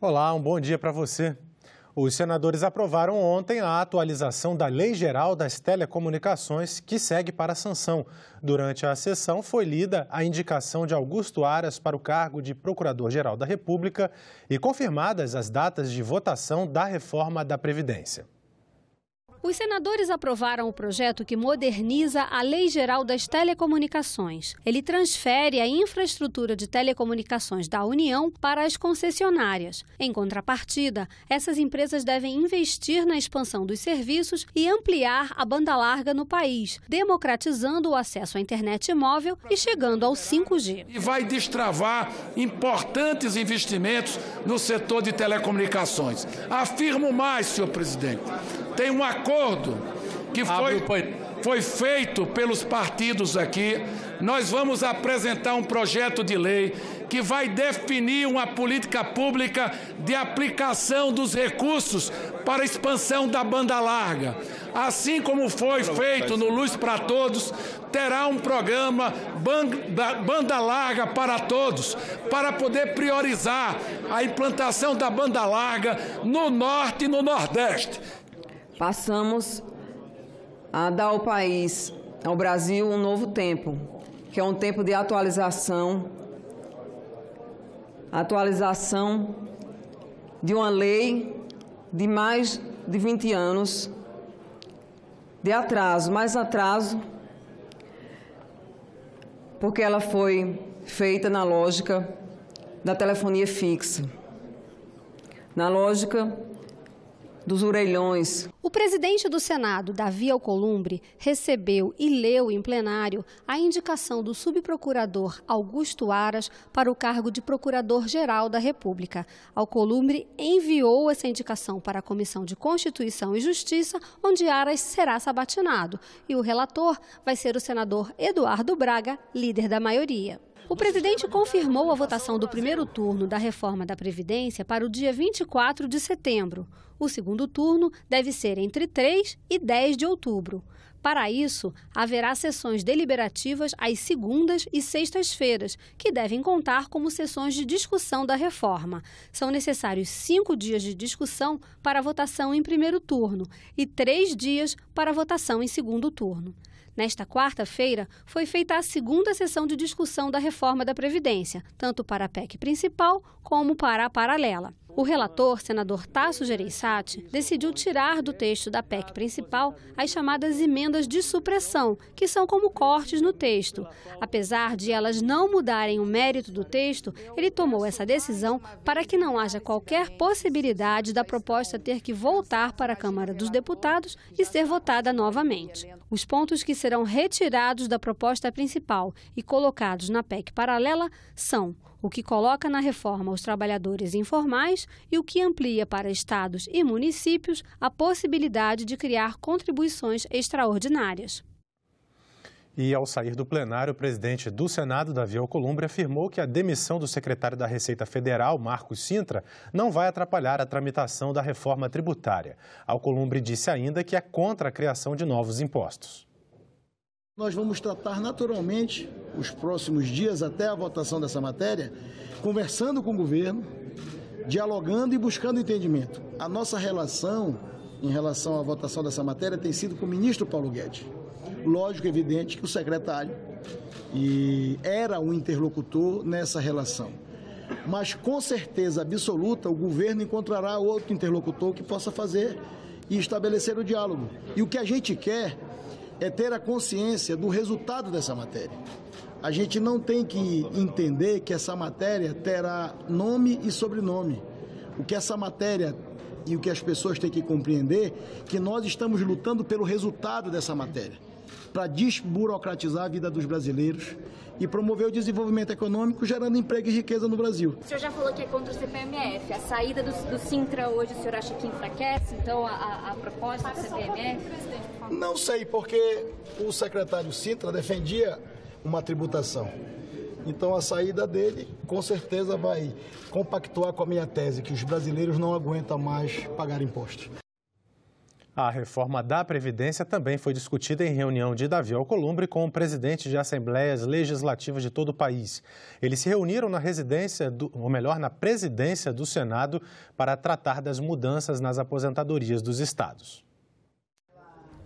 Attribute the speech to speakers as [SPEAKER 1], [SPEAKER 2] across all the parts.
[SPEAKER 1] Olá, um bom dia para você. Os senadores aprovaram ontem a atualização da Lei Geral das Telecomunicações, que segue para a sanção. Durante a sessão, foi lida a indicação de Augusto Aras para o cargo de Procurador-Geral da República e confirmadas as datas de votação da reforma da Previdência.
[SPEAKER 2] Os senadores aprovaram o projeto que moderniza a Lei Geral das Telecomunicações. Ele transfere a infraestrutura de telecomunicações da União para as concessionárias. Em contrapartida, essas empresas devem investir na expansão dos serviços e ampliar a banda larga no país, democratizando o acesso à internet móvel e chegando ao 5G.
[SPEAKER 3] E vai destravar importantes investimentos no setor de telecomunicações. Afirmo mais, senhor presidente. Tem um acordo que foi feito pelos partidos aqui. Nós vamos apresentar um projeto de lei que vai definir uma política pública de aplicação dos recursos para a expansão da banda larga. Assim como foi feito no Luz para Todos, terá um programa Banda Larga para Todos, para poder priorizar a implantação da banda larga no Norte e no Nordeste.
[SPEAKER 4] Passamos a dar ao país, ao Brasil, um novo tempo, que é um tempo de atualização de uma lei de mais de 20 anos de atraso, mais atraso, porque ela foi feita na lógica da telefonia fixa, na lógica dos orelhões.
[SPEAKER 2] O presidente do Senado, Davi Alcolumbre, recebeu e leu em plenário a indicação do subprocurador Augusto Aras para o cargo de Procurador-Geral da República. Alcolumbre enviou essa indicação para a Comissão de Constituição e Justiça, onde Aras será sabatinado. E o relator vai ser o senador Eduardo Braga, líder da maioria. O presidente confirmou a votação do primeiro turno da reforma da Previdência para o dia 24 de setembro. O segundo turno deve ser entre 3 e 10 de outubro. Para isso, haverá sessões deliberativas às segundas e sextas-feiras, que devem contar como sessões de discussão da reforma. São necessários 5 dias de discussão para a votação em primeiro turno e 3 dias para a votação em segundo turno. Nesta quarta-feira, foi feita a segunda sessão de discussão da reforma da Previdência, tanto para a PEC principal como para a paralela. O relator, senador Tasso Gereissati, decidiu tirar do texto da PEC principal as chamadas emendas de supressão, que são como cortes no texto. Apesar de elas não mudarem o mérito do texto, ele tomou essa decisão para que não haja qualquer possibilidade da proposta ter que voltar para a Câmara dos Deputados e ser votada novamente. Os pontos que serão retirados da proposta principal e colocados na PEC paralela são o que coloca na reforma os trabalhadores informais e o que amplia para estados e municípios a possibilidade de criar contribuições extraordinárias.
[SPEAKER 1] E ao sair do plenário, o presidente do Senado, Davi Alcolumbre, afirmou que a demissão do secretário da Receita Federal, Marcos Cintra, não vai atrapalhar a tramitação da reforma tributária. Alcolumbre disse ainda que é contra a criação de novos impostos.
[SPEAKER 5] Nós vamos tratar naturalmente os próximos dias até a votação dessa matéria, conversando com o governo, dialogando e buscando entendimento. A nossa relação em relação à votação dessa matéria tem sido com o ministro Paulo Guedes. Lógico, evidente que o secretário era um interlocutor nessa relação. Mas com certeza absoluta o governo encontrará outro interlocutor que possa fazer e estabelecer o diálogo. E o que a gente quer é ter a consciência do resultado dessa matéria. A gente não tem que entender que essa matéria terá nome e sobrenome. O que essa matéria e o que as pessoas têm que compreender é que nós estamos lutando pelo resultado dessa matéria, para desburocratizar a vida dos brasileiros e promover o desenvolvimento econômico, gerando emprego e riqueza no Brasil.
[SPEAKER 6] O senhor já falou que é contra o CPMF. A saída do Cintra hoje, o senhor acha que enfraquece, então, a proposta do CPMF?
[SPEAKER 5] Não sei, porque o secretário Cintra defendia uma tributação. Então, a saída dele, com certeza, vai compactuar com a minha tese, que os brasileiros não aguentam mais pagar impostos.
[SPEAKER 1] A reforma da Previdência também foi discutida em reunião de Davi Alcolumbre com o presidente de assembleias legislativas de todo o país. Eles se reuniram na na presidência do Senado para tratar das mudanças nas aposentadorias dos estados.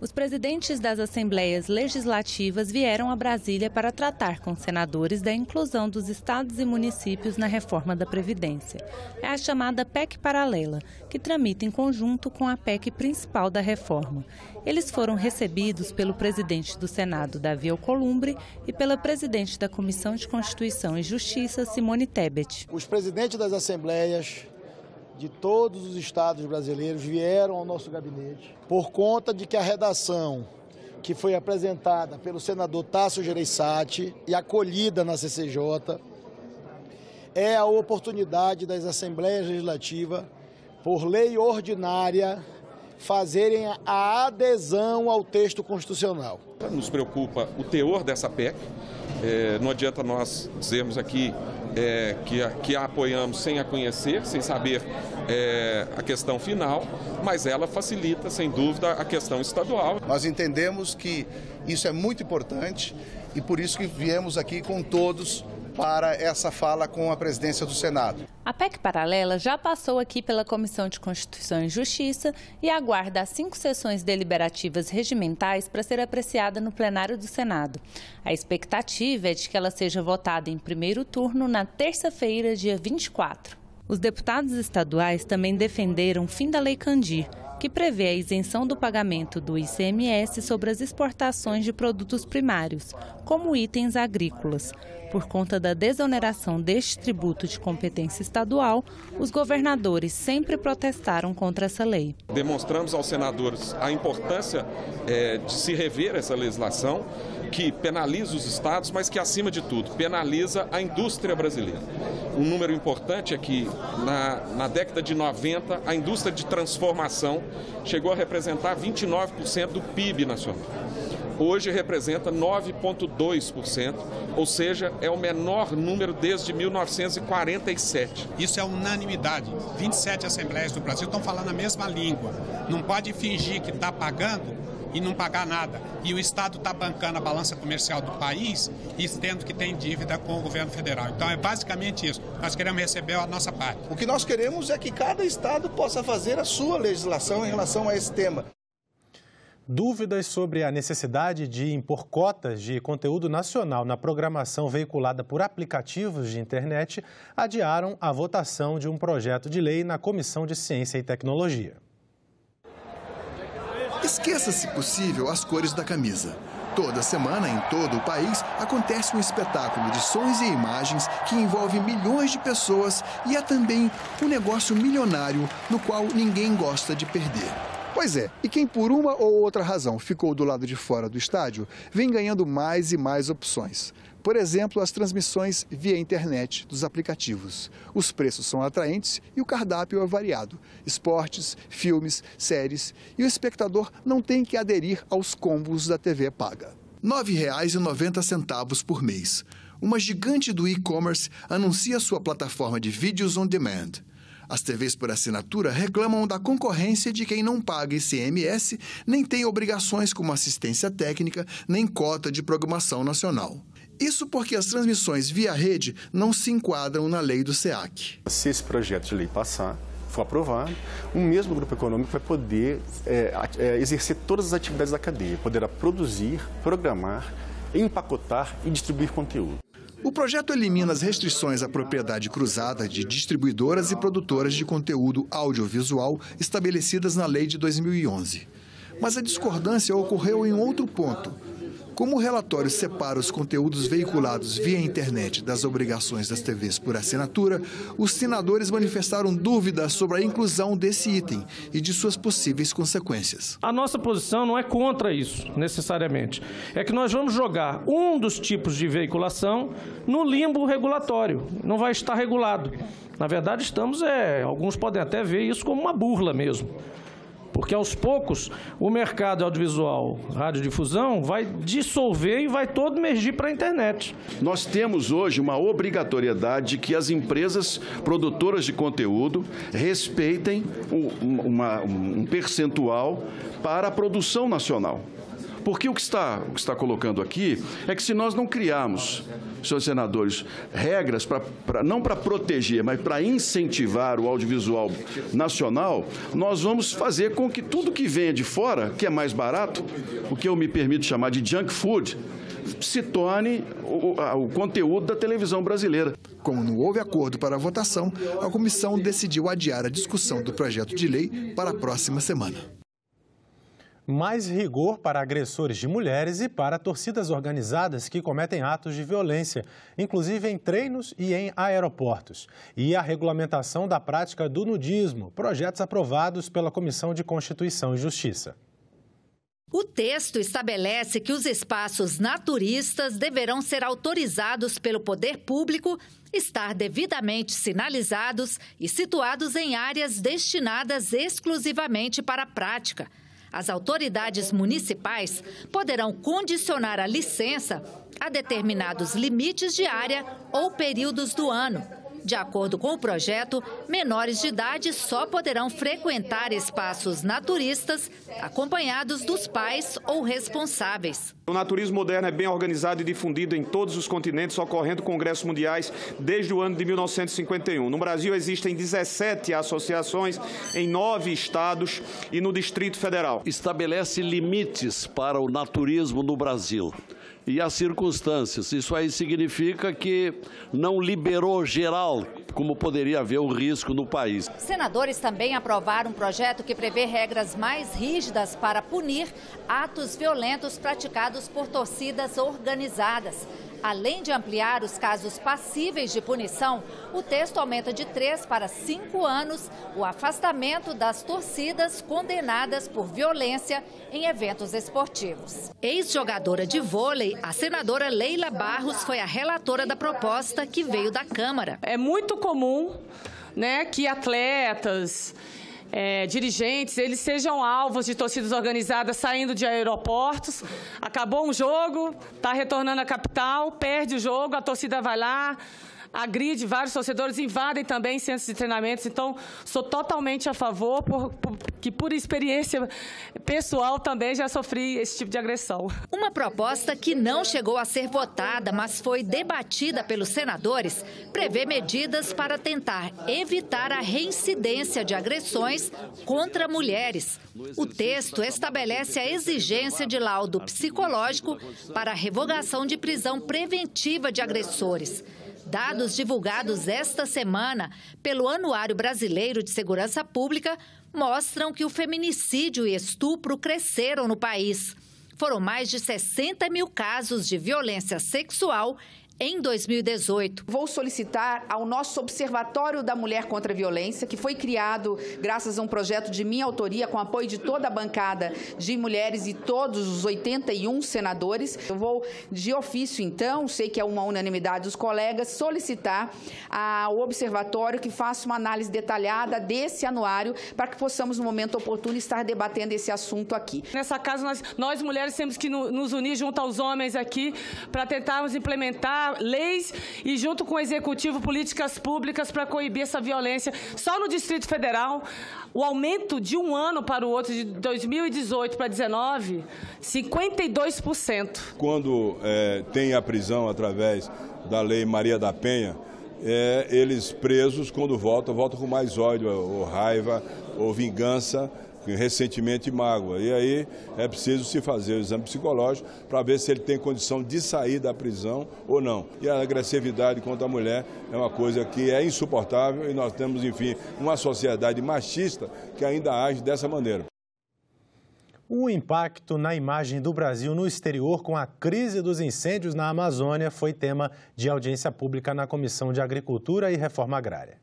[SPEAKER 7] Os presidentes das assembleias legislativas vieram a Brasília para tratar com senadores da inclusão dos estados e municípios na reforma da Previdência. É a chamada PEC paralela, que tramita em conjunto com a PEC principal da reforma. Eles foram recebidos pelo presidente do Senado, Davi Alcolumbre, e pela presidente da Comissão de Constituição e Justiça, Simone Tebet.
[SPEAKER 5] Os presidentes das assembleias de todos os estados brasileiros vieram ao nosso gabinete por conta de que a redação que foi apresentada pelo senador Tasso Gereissati e acolhida na CCJ é a oportunidade das assembleias legislativas, por lei ordinária, fazerem a adesão ao texto constitucional.
[SPEAKER 8] Nos preocupa o teor dessa PEC. Não adianta nós dizermos aqui que a apoiamos sem a conhecer, sem saber a questão final, mas ela facilita, sem dúvida, a questão estadual.
[SPEAKER 9] Nós entendemos que isso é muito importante e por isso que viemos aqui com todos para essa fala com a presidência do Senado.
[SPEAKER 7] A PEC paralela já passou aqui pela Comissão de Constituição e Justiça e aguarda as 5 sessões deliberativas regimentais para ser apreciada no plenário do Senado. A expectativa é de que ela seja votada em primeiro turno na terça-feira, dia 24. Os deputados estaduais também defenderam o fim da Lei Candir, que prevê a isenção do pagamento do ICMS sobre as exportações de produtos primários, como itens agrícolas. Por conta da desoneração deste tributo de competência estadual, os governadores sempre protestaram contra essa lei.
[SPEAKER 8] Demonstramos aos senadores a importância de se rever essa legislação que penaliza os estados, mas que, acima de tudo, penaliza a indústria brasileira. Um número importante é que, na década de 90, a indústria de transformação chegou a representar 29% do PIB nacional. Hoje representa 9,2%, ou seja, é o menor número desde 1947.
[SPEAKER 10] Isso é unanimidade. 27 assembleias do Brasil estão falando a mesma língua. Não pode fingir que está pagando e não pagar nada. E o Estado está bancando a balança comercial do país e tendo que tem dívida com o governo federal. Então é basicamente isso. Nós queremos receber a nossa parte.
[SPEAKER 9] O que nós queremos é que cada estado possa fazer a sua legislação em relação a esse tema.
[SPEAKER 1] Dúvidas sobre a necessidade de impor cotas de conteúdo nacional na programação veiculada por aplicativos de internet adiaram a votação de um projeto de lei na Comissão de Ciência e Tecnologia.
[SPEAKER 11] Esqueça, se possível, as cores da camisa. Toda semana, em todo o país, acontece um espetáculo de sons e imagens que envolve milhões de pessoas e é também um negócio milionário no qual ninguém gosta de perder. Pois é, e quem por uma ou outra razão ficou do lado de fora do estádio, vem ganhando mais e mais opções. Por exemplo, as transmissões via internet dos aplicativos. Os preços são atraentes e o cardápio é variado. Esportes, filmes, séries e o espectador não tem que aderir aos combos da TV paga. R$ 9,90 por mês. Uma gigante do e-commerce anuncia sua plataforma de vídeos on demand. As TVs por assinatura reclamam da concorrência de quem não paga ICMS, nem tem obrigações como assistência técnica, nem cota de programação nacional. Isso porque as transmissões via rede não se enquadram na lei do SEAC.
[SPEAKER 12] Se esse projeto de lei passar, for aprovado, o mesmo grupo econômico vai poder exercer todas as atividades da cadeia, poderá produzir, programar, empacotar e distribuir conteúdo.
[SPEAKER 11] O projeto elimina as restrições à propriedade cruzada de distribuidoras e produtoras de conteúdo audiovisual estabelecidas na lei de 2011. Mas a discordância ocorreu em outro ponto. Como o relatório separa os conteúdos veiculados via internet das obrigações das TVs por assinatura, os senadores manifestaram dúvidas sobre a inclusão desse item e de suas possíveis consequências.
[SPEAKER 13] A nossa posição não é contra isso, necessariamente. É que nós vamos jogar um dos tipos de veiculação no limbo regulatório. Não vai estar regulado. Na verdade, alguns podem até ver isso como uma burla mesmo. Porque aos poucos o mercado audiovisual, radiodifusão, vai dissolver e vai todo emergir para a internet.
[SPEAKER 14] Nós temos hoje uma obrigatoriedade que as empresas produtoras de conteúdo respeitem um percentual para a produção nacional. Porque o que está colocando aqui é que se nós não criarmos, senhores senadores, regras não para proteger, mas para incentivar o audiovisual nacional, nós vamos fazer com que tudo que venha de fora, que é mais barato, o que eu me permito chamar de junk food, se torne o conteúdo da televisão brasileira.
[SPEAKER 11] Como não houve acordo para a votação, a comissão decidiu adiar a discussão do projeto de lei para a próxima semana.
[SPEAKER 1] Mais rigor para agressores de mulheres e para torcidas organizadas que cometem atos de violência, inclusive em treinos e em aeroportos. E a regulamentação da prática do nudismo, projetos aprovados pela Comissão de Constituição e Justiça.
[SPEAKER 15] O texto estabelece que os espaços naturistas deverão ser autorizados pelo poder público, estar devidamente sinalizados e situados em áreas destinadas exclusivamente para a prática. As autoridades municipais poderão condicionar a licença a determinados limites de área ou períodos do ano. De acordo com o projeto, menores de idade só poderão frequentar espaços naturistas acompanhados dos pais ou responsáveis.
[SPEAKER 16] O naturismo moderno é bem organizado e difundido em todos os continentes, ocorrendo congressos mundiais desde o ano de 1951. No Brasil existem 17 associações em 9 estados e no Distrito Federal.
[SPEAKER 17] Estabelece limites para o naturismo no Brasil. E as circunstâncias, isso aí significa que não liberou geral, como poderia haver um risco no país.
[SPEAKER 15] Senadores também aprovaram um projeto que prevê regras mais rígidas para punir atos violentos praticados por torcidas organizadas. Além de ampliar os casos passíveis de punição, o texto aumenta de 3 para 5 anos o afastamento das torcidas condenadas por violência em eventos esportivos. Ex-jogadora de vôlei, a senadora Leila Barros foi a relatora da proposta que veio da Câmara.
[SPEAKER 18] É muito comum, que atletas, dirigentes, eles sejam alvos de torcidas organizadas saindo de aeroportos, acabou um jogo, está retornando à capital, perde o jogo, a torcida vai lá, agride vários torcedores, invadem também centros de treinamentos. Então, sou totalmente a favor, que por experiência pessoal também já sofri esse tipo de agressão.
[SPEAKER 15] Uma proposta que não chegou a ser votada, mas foi debatida pelos senadores, prevê medidas para tentar evitar a reincidência de agressões contra mulheres. O texto estabelece a exigência de laudo psicológico para a revogação de prisão preventiva de agressores. Dados divulgados esta semana pelo Anuário Brasileiro de Segurança Pública mostram que o feminicídio e estupro cresceram no país. Foram mais de 60 mil casos de violência sexual em 2018.
[SPEAKER 19] Vou solicitar ao nosso Observatório da Mulher contra a Violência, que foi criado graças a um projeto de minha autoria, com apoio de toda a bancada de mulheres e todos os 81 senadores. Eu vou, de ofício, então, sei que é uma unanimidade dos colegas, solicitar ao Observatório que faça uma análise detalhada desse anuário, para que possamos, no momento oportuno, estar debatendo esse assunto aqui.
[SPEAKER 18] Nessa casa, nós mulheres temos que nos unir junto aos homens aqui, para tentarmos implementar leis e, junto com o Executivo, políticas públicas para coibir essa violência. Só no Distrito Federal, o aumento de um ano para o outro, de 2018 para 2019, 52%.
[SPEAKER 20] Quando tem a prisão através da Lei Maria da Penha, eles presos, quando voltam com mais ódio, ou raiva, ou vingança, ressentimento e mágoa. E aí é preciso se fazer o exame psicológico para ver se ele tem condição de sair da prisão ou não. E a agressividade contra a mulher é uma coisa que é insuportável e nós temos, enfim, uma sociedade machista que ainda age dessa maneira.
[SPEAKER 1] O impacto na imagem do Brasil no exterior com a crise dos incêndios na Amazônia foi tema de audiência pública na Comissão de Agricultura e Reforma Agrária.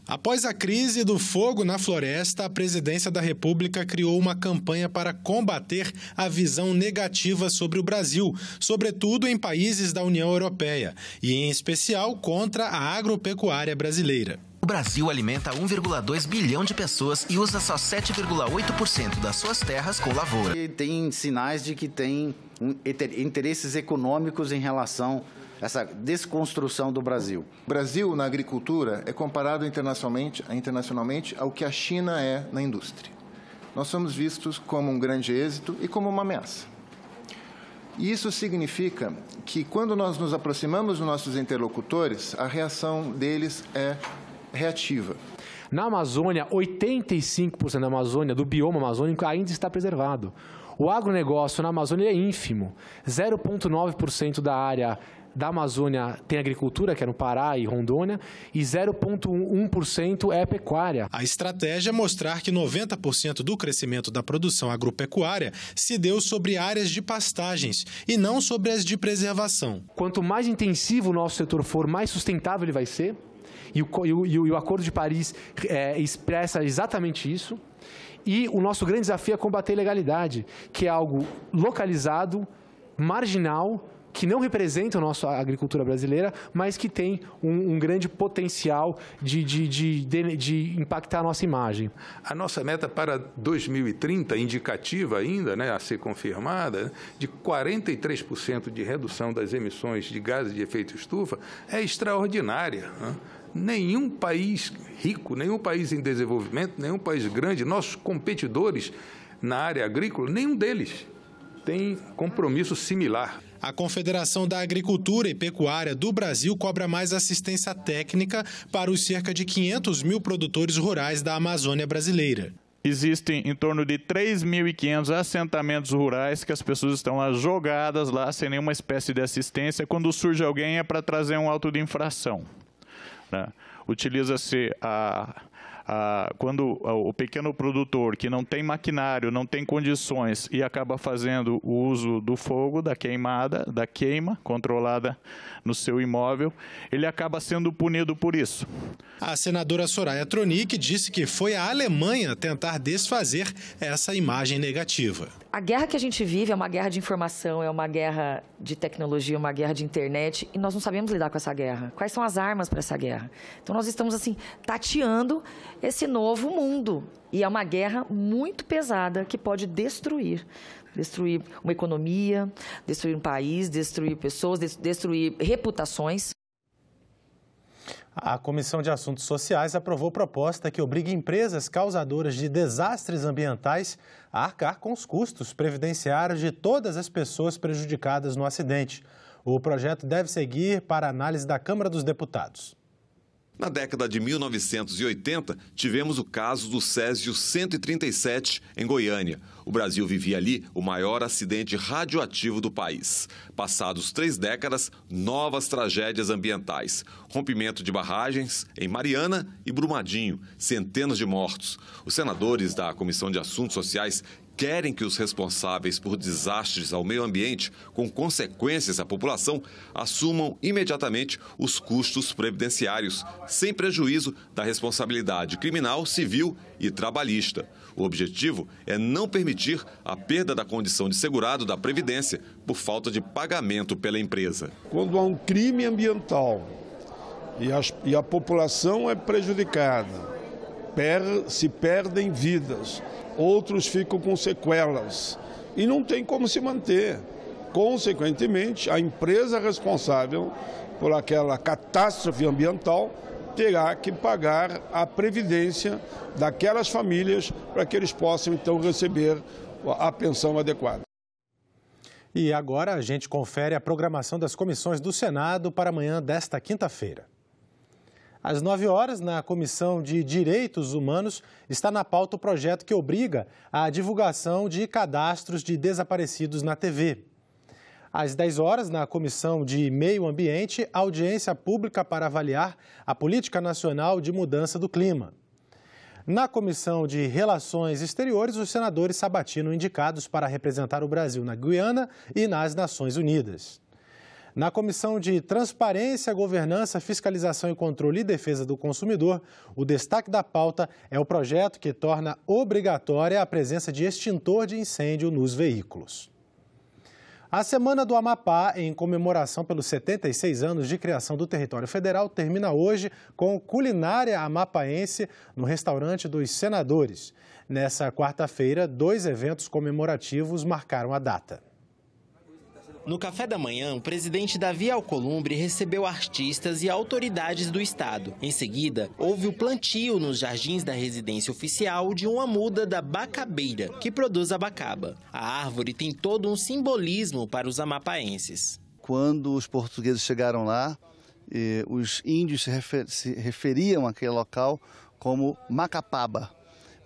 [SPEAKER 21] Após a crise do fogo na floresta, a Presidência da República criou uma campanha para combater a visão negativa sobre o Brasil, sobretudo em países da União Europeia, e em especial contra a agropecuária brasileira.
[SPEAKER 11] O
[SPEAKER 3] Brasil alimenta 1,2 bilhão de pessoas e usa só 7,8% das suas terras com lavoura.
[SPEAKER 22] E tem sinais de que tem interesses econômicos em relação a essa desconstrução do Brasil.
[SPEAKER 23] O Brasil, na agricultura, é comparado internacionalmente ao que a China é na indústria. Nós somos vistos como um grande êxito e como uma ameaça. E isso significa que, quando nós nos aproximamos dos nossos interlocutores, a reação deles é reativa.
[SPEAKER 24] Na Amazônia, 85% da Amazônia, do bioma amazônico, ainda está preservado. O agronegócio na Amazônia é ínfimo. 0,9% da área da Amazônia tem agricultura, que é no Pará e Rondônia, e 0,1% é pecuária.
[SPEAKER 21] A estratégia é mostrar que 90% do crescimento da produção agropecuária se deu sobre áreas de pastagens e não sobre as de preservação.
[SPEAKER 24] Quanto mais intensivo o nosso setor for, mais sustentável ele vai ser. E o Acordo de Paris expressa exatamente isso. E o nosso grande desafio é combater a ilegalidade, que é algo localizado, marginal, que não representa a nossa agricultura brasileira, mas que tem um grande potencial de impactar a nossa imagem.
[SPEAKER 25] A nossa meta para 2030, indicativa ainda, a ser confirmada, de 43% de redução das emissões de gases de efeito estufa, é extraordinária. Nenhum país rico, nenhum país em desenvolvimento, nenhum país grande, nossos competidores na área agrícola, nenhum deles tem compromisso similar.
[SPEAKER 21] A Confederação da Agricultura e Pecuária do Brasil cobra mais assistência técnica para os cerca de 500 mil produtores rurais da Amazônia brasileira.
[SPEAKER 26] Existem em torno de 3.500 assentamentos rurais que as pessoas estão lá jogadas lá sem nenhuma espécie de assistência. Quando surge alguém é para trazer um auto de infração. Utiliza-se quando o pequeno produtor que não tem maquinário, não tem condições e acaba fazendo o uso do fogo, da queima controlada no seu imóvel, ele acaba sendo punido por isso.
[SPEAKER 21] A senadora Soraya Tronic disse que foi a Alemanha tentar desfazer essa imagem negativa.
[SPEAKER 27] A guerra que a gente vive é uma guerra de informação, é uma guerra de tecnologia, uma guerra de internet, e nós não sabemos lidar com essa guerra. Quais são as armas para essa guerra? Então nós estamos assim tateando esse novo mundo, e é uma guerra muito pesada que pode destruir uma economia, destruir um país, destruir pessoas, destruir reputações.
[SPEAKER 1] A Comissão de Assuntos Sociais aprovou proposta que obriga empresas causadoras de desastres ambientais a arcar com os custos previdenciários de todas as pessoas prejudicadas no acidente. O projeto deve seguir para análise da Câmara dos Deputados.
[SPEAKER 28] Na década de 1980, tivemos o caso do Césio 137, em Goiânia. O Brasil vivia ali o maior acidente radioativo do país. Passados 3 décadas, novas tragédias ambientais. Rompimento de barragens em Mariana e Brumadinho, centenas de mortos. Os senadores da Comissão de Assuntos Sociais querem que os responsáveis por desastres ao meio ambiente, com consequências à população, assumam imediatamente os custos previdenciários, sem prejuízo da responsabilidade criminal, civil e trabalhista. O objetivo é não permitir a perda da condição de segurado da Previdência por falta de pagamento pela empresa.
[SPEAKER 29] Quando há um crime ambiental e a população é prejudicada, se perdem vidas, outros ficam com sequelas e não tem como se manter. Consequentemente, a empresa responsável por aquela catástrofe ambiental terá que pagar a previdência daquelas famílias para que eles possam, então, receber a pensão adequada.
[SPEAKER 1] E agora a gente confere a programação das comissões do Senado para amanhã desta quinta-feira. Às 9 horas, na Comissão de Direitos Humanos, está na pauta o projeto que obriga a divulgação de cadastros de desaparecidos na TV. Às 10 horas, na Comissão de Meio Ambiente, audiência pública para avaliar a Política Nacional de Mudança do Clima. Na Comissão de Relações Exteriores, os senadores sabatinam indicados para representar o Brasil na Guiana e nas Nações Unidas. Na Comissão de Transparência, Governança, Fiscalização e Controle e Defesa do Consumidor, o destaque da pauta é o projeto que torna obrigatória a presença de extintor de incêndio nos veículos. A Semana do Amapá, em comemoração pelos 76 anos de criação do território federal, termina hoje com culinária amapaense no restaurante dos Senadores. Nessa quarta-feira, 2 eventos comemorativos marcaram a data.
[SPEAKER 2] No café da manhã, o presidente Davi Alcolumbre recebeu artistas e autoridades do estado. Em seguida, houve o plantio nos jardins da residência oficial de uma muda da bacabeira, que produz abacaba. A árvore tem todo um simbolismo para os amapaenses.
[SPEAKER 4] Quando os portugueses chegaram lá, os índios se referiam àquele local como Macapaba.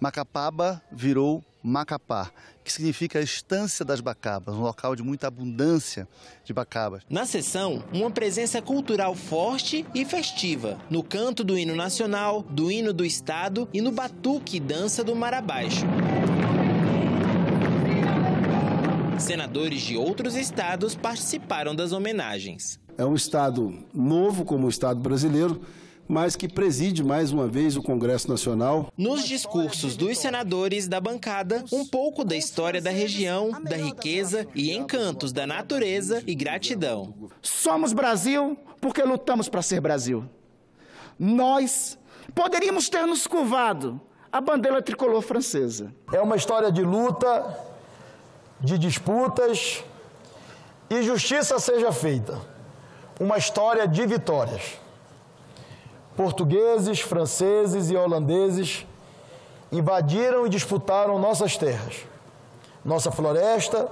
[SPEAKER 4] Macapaba virou Macapá, que significa a estância das bacabas, um local de muita abundância de bacabas.
[SPEAKER 2] Na sessão, uma presença cultural forte e festiva, no canto do hino nacional, do hino do estado e no batuque e dança do Marabaixo. Senadores de outros estados participaram das homenagens.
[SPEAKER 5] É um estado novo como o estado brasileiro, mas que preside mais uma vez o Congresso Nacional.
[SPEAKER 2] Nos discursos dos senadores da bancada, um pouco da história da região, da riqueza e encantos da natureza e gratidão.
[SPEAKER 6] Somos Brasil porque lutamos para ser Brasil. Nós poderíamos ter nos curvado a bandeira tricolor francesa.
[SPEAKER 7] É uma história de luta, de disputas e justiça seja feita. Uma história de vitórias. Portugueses, franceses e holandeses invadiram e disputaram nossas terras, nossa floresta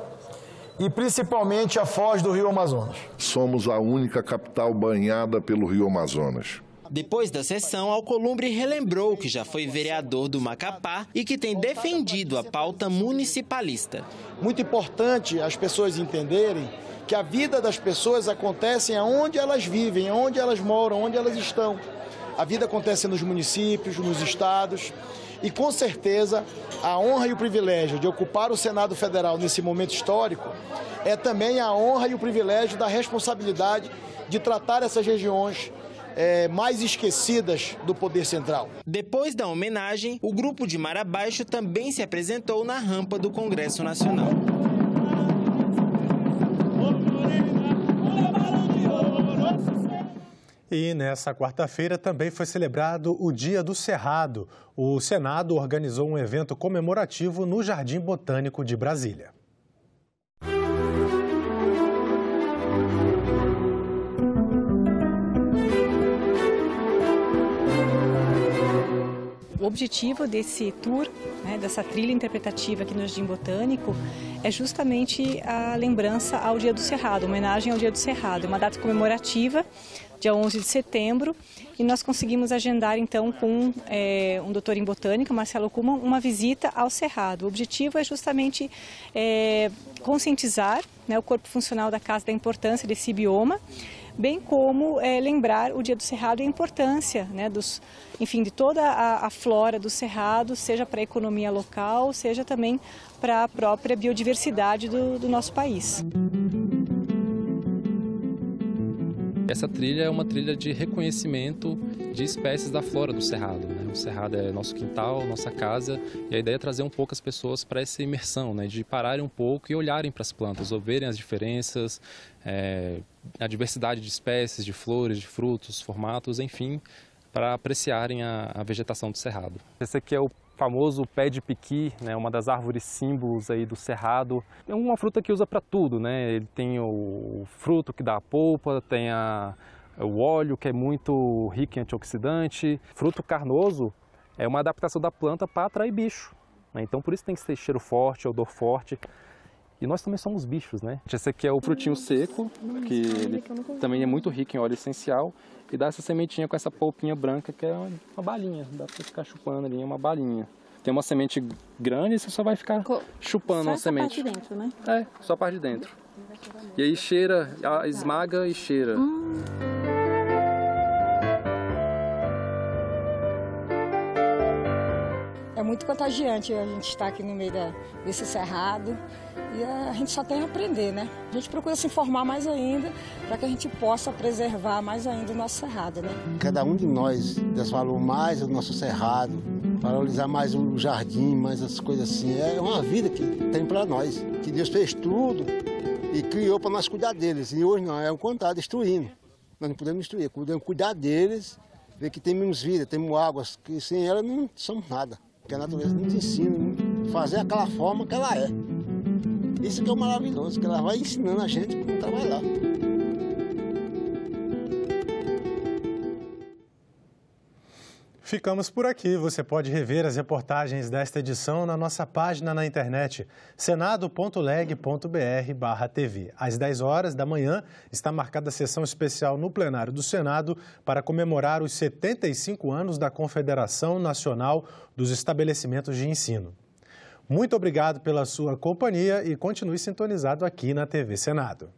[SPEAKER 7] e principalmente a foz do Rio Amazonas.
[SPEAKER 8] Somos a única capital banhada pelo Rio Amazonas.
[SPEAKER 2] Depois da sessão, Alcolumbre relembrou que já foi vereador do Macapá e que tem defendido a pauta municipalista.
[SPEAKER 7] Muito importante as pessoas entenderem que a vida das pessoas acontece onde elas vivem, onde elas moram, onde elas estão. A vida acontece nos municípios, nos estados e, com certeza, a honra e o privilégio de ocupar o Senado Federal nesse momento histórico é também a honra e o privilégio da responsabilidade de tratar essas regiões mais esquecidas do poder central.
[SPEAKER 2] Depois da homenagem, o grupo de Marabaixo também se apresentou na rampa do Congresso Nacional.
[SPEAKER 1] E nessa quarta-feira também foi celebrado o Dia do Cerrado. O Senado organizou um evento comemorativo no Jardim Botânico de Brasília.
[SPEAKER 9] O objetivo desse tour, dessa trilha interpretativa aqui no Jardim Botânico, é justamente a lembrança ao Dia do Cerrado, homenagem ao Dia do Cerrado. É uma data comemorativa, dia 11 de setembro, e nós conseguimos agendar então com um doutor em botânica, Marcelo Kuhlmann, uma visita ao Cerrado. O objetivo é justamente conscientizar o corpo funcional da casa da importância desse bioma, bem como lembrar o Dia do Cerrado e a importância de toda a flora do Cerrado, seja para a economia local, seja também para a própria biodiversidade do nosso país.
[SPEAKER 10] Essa trilha é uma trilha de reconhecimento de espécies da flora do Cerrado. O Cerrado é nosso quintal, nossa casa, e a ideia é trazer um pouco as pessoas para essa imersão, de pararem um pouco e olharem para as plantas, verem as diferenças, a diversidade de espécies, de flores, de frutos, formatos, enfim, para apreciarem a vegetação do Cerrado. Esse aqui é o famoso pé de piqui, uma das árvores símbolos aí do Cerrado. É uma fruta que usa para tudo, Ele tem o fruto que dá a polpa, tem o óleo que é muito rico em antioxidante. Fruto carnoso é uma adaptação da planta para atrair bicho, Então por isso tem que ter cheiro forte, odor forte. E nós também somos bichos, Esse aqui é o frutinho seco, que ele também é muito rico em óleo essencial. E dá essa sementinha com essa polpinha branca, que é uma balinha. Dá pra ficar chupando ali, é uma balinha. Tem uma semente grande e você só vai ficar chupando a semente. Só a parte de dentro, só a parte de dentro. E aí cheira, esmaga e cheira.
[SPEAKER 12] É muito contagiante a gente estar aqui no meio desse cerrado e a gente só tem a aprender, A gente procura se informar mais ainda para que a gente possa preservar mais ainda o nosso cerrado,
[SPEAKER 30] Cada um de nós desvalor mais o nosso cerrado, valorizar mais o jardim, mais as coisas assim. É uma vida que tem para nós, que Deus fez tudo e criou para nós cuidar deles. E hoje não, é o contrário, destruindo. Nós não podemos destruir, podemos cuidar deles, ver que temos vida, temos águas, que sem ela não somos nada. Porque a natureza nos ensina a fazer aquela forma que ela é. Isso que é o maravilhoso, que ela vai ensinando a gente como trabalhar.
[SPEAKER 1] Ficamos por aqui. Você pode rever as reportagens desta edição na nossa página na internet, senado.leg.br/tv. Às 10 horas da manhã está marcada a sessão especial no plenário do Senado para comemorar os 75 anos da Confederação Nacional dos Estabelecimentos de Ensino. Muito obrigado pela sua companhia e continue sintonizado aqui na TV Senado.